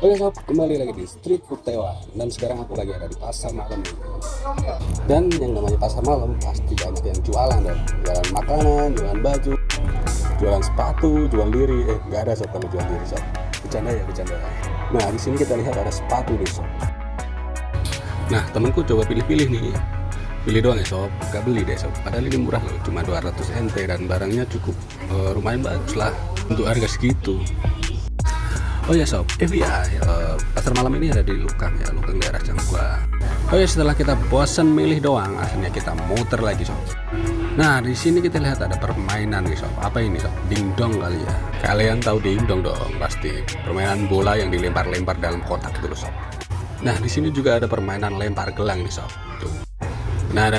Oke sob, kembali lagi di Street Food Taiwan. Dan sekarang aku lagi ada di pasar malam ini. Dan yang namanya pasar malam pasti banyak yang jualan dong. Jualan makanan, jualan baju, jualan sepatu, jual diri. Nggak ada sob kalau jual diri sob. Bercanda ya, bercanda. Nah di sini kita lihat ada sepatu nih sob. Nah temanku coba pilih-pilih nih. Pilih doang ya sob, gak beli deh sob. Padahal ini murah loh, cuma 200 NT dan barangnya cukup lumayan bagus lah untuk harga segitu. Oh ya sob, FYI, pasar malam ini ada di Lukang ya, Lukang daerah Cangguang. Oh ya, setelah kita bosan milih doang, akhirnya kita muter lagi sob. Nah di sini kita lihat ada permainan nih sob. Apa ini sob? Dingdong kali ya. Kalian tahu dingdong dong pasti. Permainan bola yang dilempar-lempar dalam kotak itu loh sob. Nah di sini juga ada permainan lempar gelang nih sob. Tuh. Nah dan